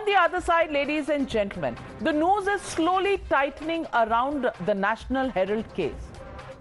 On the other side, ladies and gentlemen, the news is slowly tightening around the National Herald case.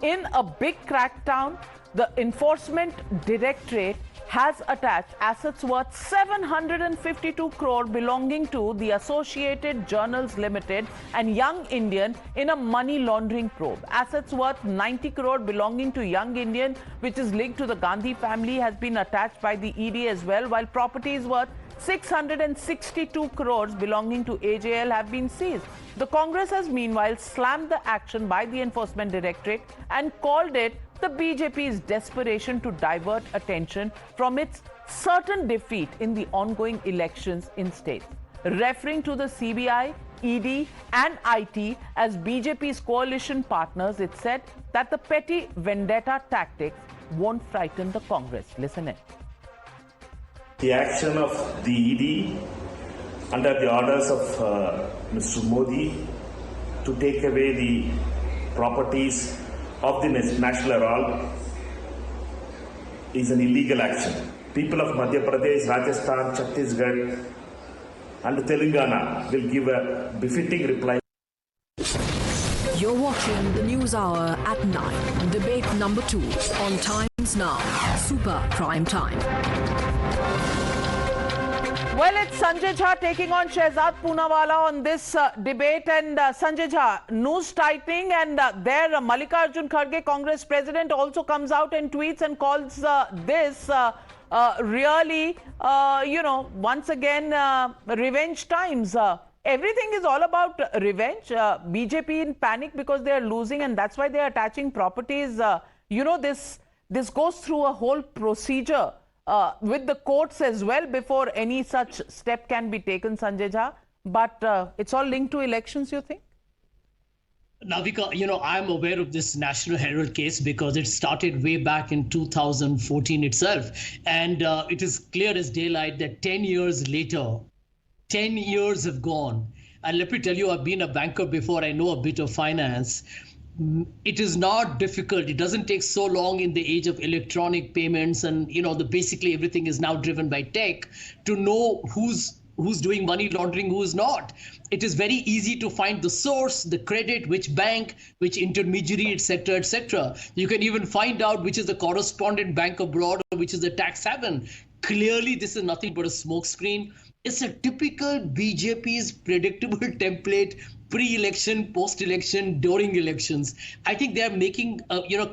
In a big crackdown, the Enforcement Directorate has attached assets worth 752 crore belonging to the Associated Journals Limited and Young Indian in a money laundering probe. Assets worth 90 crore belonging to Young Indian, which is linked to the Gandhi family, has been attached by the ED as well, while properties worth 662 crores belonging to AJL have been seized. The Congress has meanwhile slammed the action by the Enforcement Directorate and called it the BJP's desperation to divert attention from its certain defeat in the ongoing elections in states. Referring to the CBI, ED and IT as BJP's coalition partners, it said that the petty vendetta tactics won't frighten the Congress. Listen in. The action of the ED under the orders of Mr. Modi to take away the properties of the National Herald is an illegal action. People of Madhya Pradesh, Rajasthan, Chhattisgarh and Telangana will give a befitting reply. You're watching the News Hour at 9. Debate number 2 on Times Now. Super Prime Time. Well, it's Sanjay Jha taking on Shehzad Poonawalla on this debate. And Sanjay Jha, news tightening, and there Mallikarjun Kharge, Congress president, also comes out and tweets and calls this really, once again, revenge times. Everything is all about revenge. BJP in panic because they are losing, and that's why they are attaching properties. This goes through a whole procedure with the courts as well before any such step can be taken, Sanjay Jha. But it's all linked to elections, you think? Navika, I'm aware of this National Herald case because it started way back in 2014 itself. And it is clear as daylight that 10 years later, 10 years have gone. And let me tell you, I've been a banker before. I know a bit of finance. It is not difficult. It doesn't take so long in the age of electronic payments, and basically everything is now driven by tech, to know who's doing money laundering, who is not. It is very easy to find the source, the credit, which bank, which intermediary, etc., etc. You can even find out which is the correspondent bank abroad or which is the tax haven. Clearly, this is nothing but a smokescreen. It's a typical BJP's predictable template, pre-election, post-election, during elections. I think they are making,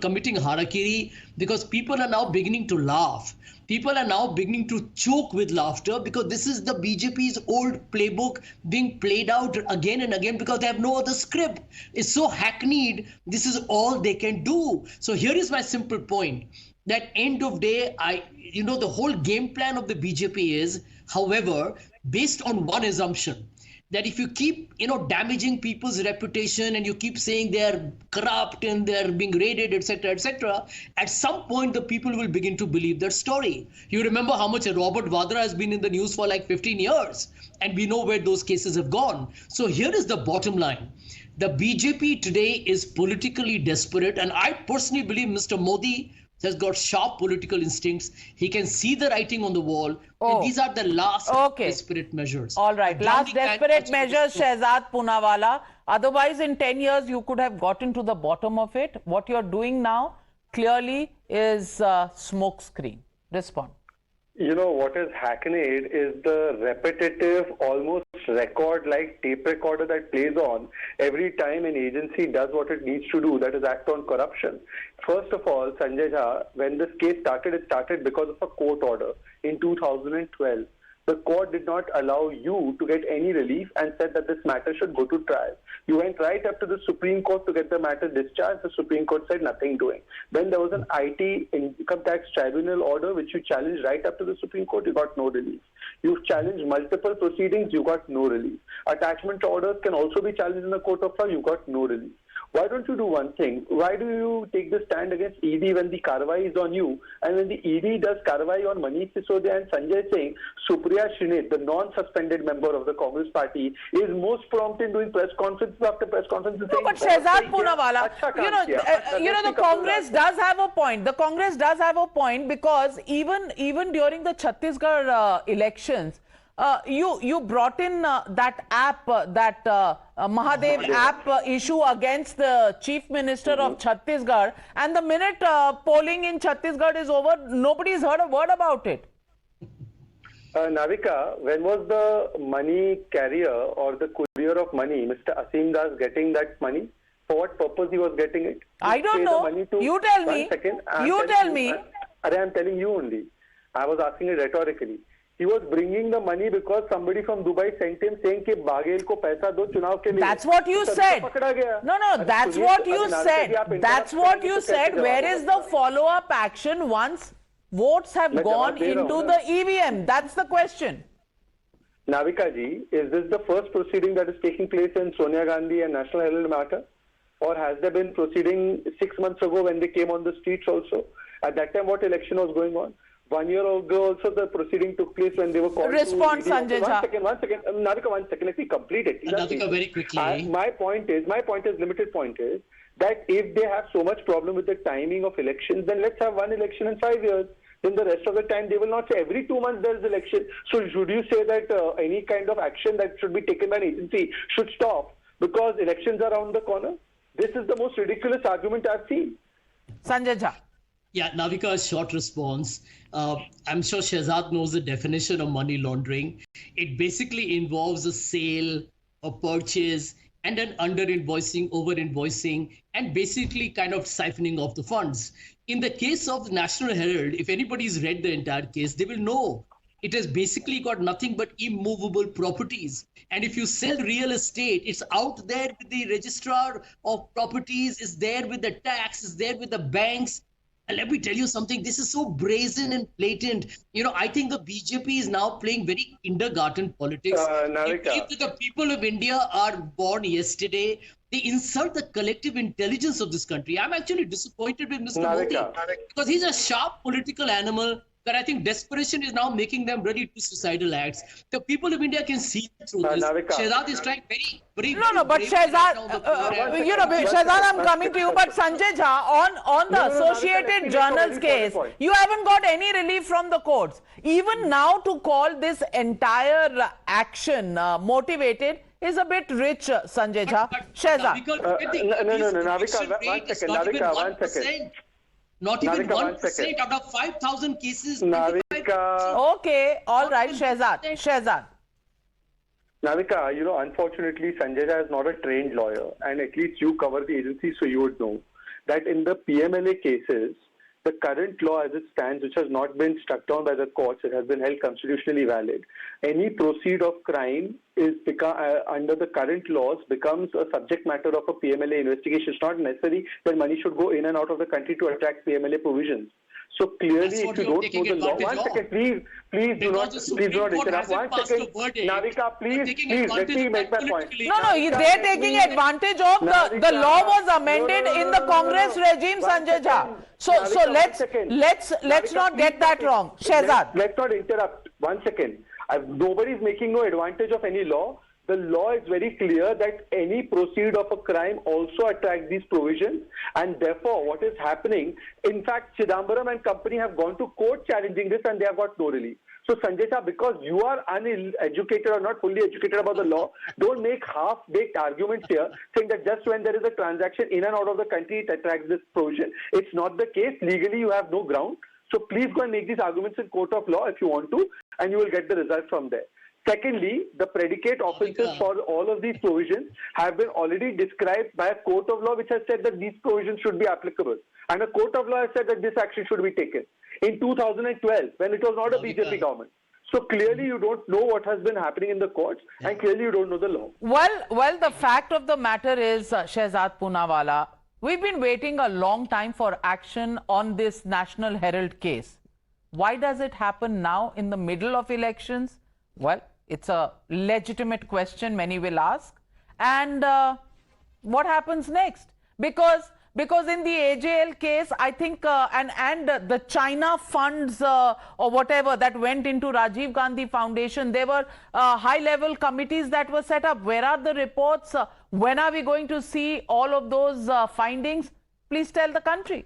committing harakiri because people are now beginning to laugh. People are now beginning to choke with laughter because this is the BJP's old playbook being played out again and again because they have no other script. It's so hackneyed. This is all they can do. So here is my simple point. That end of day, the whole game plan of the BJP is, however, based on one assumption, that if you keep, damaging people's reputation and you keep saying they're corrupt and they're being raided, etc., at some point the people will begin to believe their story. You remember how much Robert Vadra has been in the news for like 15 years, and we know where those cases have gone. So here is the bottom line. The BJP today is politically desperate, and I personally believe Mr. Modi has got sharp political instincts. He can see the writing on the wall. And these are the last desperate measures. All right, last desperate measures, Shehzad Poonawalla. Otherwise, in 10 years, you could have gotten to the bottom of it. What you're doing now clearly is smoke screen. Respond. What is hackneyed is the repetitive, almost record-like tape recorder that plays on every time an agency does what it needs to do, that is act on corruption. First of all, Sanjay Jha, when this case started, it started because of a court order in 2012. The court did not allow you to get any relief and said that this matter should go to trial. You went right up to the Supreme Court to get the matter discharged. The Supreme Court said nothing doing. Then there was an IT income tax tribunal order which you challenged right up to the Supreme Court. You got no relief. You've challenged multiple proceedings. You got no relief. Attachment orders can also be challenged in the court of law. You got no relief. Why don't you do one thing? Why do you take the stand against ED when the karwai is on you? And when the ED does karwai on Manish Sisodia and Sanjay Singh, Supriya Shrinit, the non-suspended member of the Congress party, is most prompt in doing press conferences after press conferences. No, but Shehzad Poonawalla, the Congress does have a point. The Congress does have a point because even during the Chhattisgarh elections, you brought in that app, Mahadev app issue against the Chief Minister of Chhattisgarh, and the minute polling in Chhattisgarh is over, nobody's heard a word about it. Navika, when was the money carrier or the courier of money, Mr. Asim Das, getting that money? For what purpose he was getting it? I don't know. You tell me. You tell me. I'm telling you only. I was asking it rhetorically. He was bringing the money because somebody from Dubai sent him saying कि बागेल को पैसा दो चुनाव के लिए. That's what you said. No, that's what you said. That's what you said. Where is the follow-up action once votes have gone into the EVM? That's the question. Navika ji, is this the first proceeding that is taking place in Sonia Gandhi and National Herald matter? Or has there been proceeding 6 months ago when they came on the streets also? At that time, what election was going on? 1 year ago also the proceeding took place when they were called Response, to... Sanjay Jha. One second. Navika, 1 second. Let me complete it. Navika, very quickly. My limited point is that if they have so much problem with the timing of elections, then let's have one election in 5 years. Then the rest of the time they will not say every 2 months there is election. So should you say that any kind of action that should be taken by an agency should stop because elections are around the corner? This is the most ridiculous argument I've seen. Sanjay Jha. Yeah, Navika, a short response. I'm sure Shehzad knows the definition of money laundering. It basically involves a sale, a purchase, and an under-invoicing, over-invoicing, and basically kind of siphoning off the funds. In the case of the National Herald, if anybody's read the entire case, they will know it has basically got nothing but immovable properties. And if you sell real estate, it's out there with the registrar of properties, it's there with the tax, it's there with the banks. And let me tell you something, this is so brazen and blatant. You know, I think the BJP is now playing very kindergarten politics. If the people of India are born yesterday, they insult the collective intelligence of this country. I'm actually disappointed with Mr. Modi because he's a sharp political animal that I think desperation is now making them ready to suicidal acts. The people of India can see through this. Shehzad is trying very but Shehzad, Shehzad, I'm coming to you. But Sanjay Jha, on the Associated Journal's case, you haven't got any relief from the courts. Even now to call this entire action motivated is a bit rich, Sanjay Jha. Shehzad. Navika, 1 second. Not even 1% out of 5,000 cases. Okay, all right, Shehzad. Navika, you know, unfortunately, Sanjay Jha is not a trained lawyer, and at least you cover the agency, so you would know that in the PMLA cases, the current law as it stands, which has not been struck down by the courts, it has been held constitutionally valid. Any proceed of crime is under the current laws becomes a subject matter of a PMLA investigation. It's not necessary that money should go in and out of the country to attract PMLA provisions. So clearly, if you don't know the law, 1 second, please do not interrupt. 1 second, Navika, please, let me make my point. No, they're taking advantage of the law was amended in the Congress regime, Sanjay Jha. So let's not get that wrong, Shehzad. Let's not interrupt. 1 second. Nobody is making no advantage of any law. The law is very clear that any proceed of a crime also attracts these provisions, and therefore what is happening, in fact, Chidambaram and company have gone to court challenging this and they have got no relief. So Sanjay Shah, because you are uneducated or not fully educated about the law, don't make half-baked arguments here saying that just when there is a transaction in and out of the country, it attracts this provision. It's not the case. Legally, you have no ground. So please go and make these arguments in court of law if you want to, and you will get the result from there. Secondly, the predicate offences for all of these provisions have been already described by a court of law which has said that these provisions should be applicable. And a court of law has said that this action should be taken. In 2012, when it was not a BJP government. So clearly you don't know what has been happening in the courts and clearly you don't know the law. Well, the fact of the matter is, Shehzad Poonawalla, we've been waiting a long time for action on this National Herald case. Why does it happen now in the middle of elections? Well, it's a legitimate question many will ask. And what happens next? Because in the AJL case, I think, and the China funds or whatever that went into Rajiv Gandhi Foundation, there were high-level committees that were set up. Where are the reports? When are we going to see all of those findings? Please tell the country.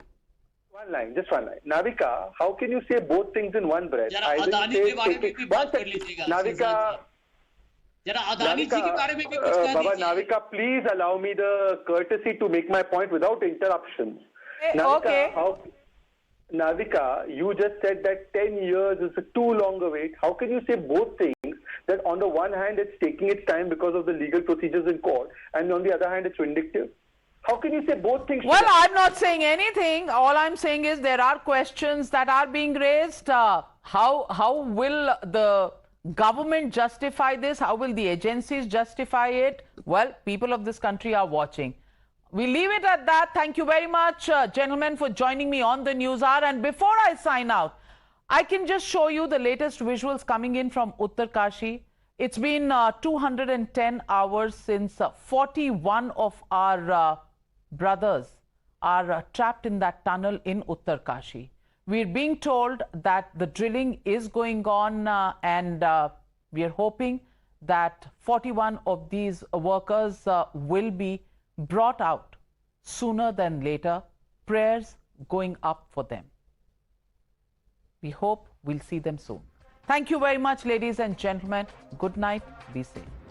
Just one line. Navika, how can you say both things in one breath? जरा अदानी के बारे में भी बात कर लीजिएगा Navika, जरा अदानी जी के बारे में भी कुछ कह Baba दीजिए Navika, please allow me the courtesy to make my point without interruptions. Okay. Navika, you just said that 10 years is a too long a wait. How can you say both things? That on the one hand, it's taking its time because of the legal procedures in court, and on the other hand, it's vindictive. How can you say both things? Well, I'm not saying anything. All I'm saying is there are questions that are being raised. How will the government justify this? How will the agencies justify it? Well, people of this country are watching. We leave it at that. Thank you very much, gentlemen, for joining me on the News Hour. And before I sign out, I can just show you the latest visuals coming in from Uttarkashi. It's been 210 hours since 41 of our brothers are trapped in that tunnel in Uttarkashi. We're being told that the drilling is going on and we are hoping that 41 of these workers will be brought out sooner than later. Prayers going up for them. We hope we'll see them soon. Thank you very much, ladies and gentlemen. Good night. Be safe.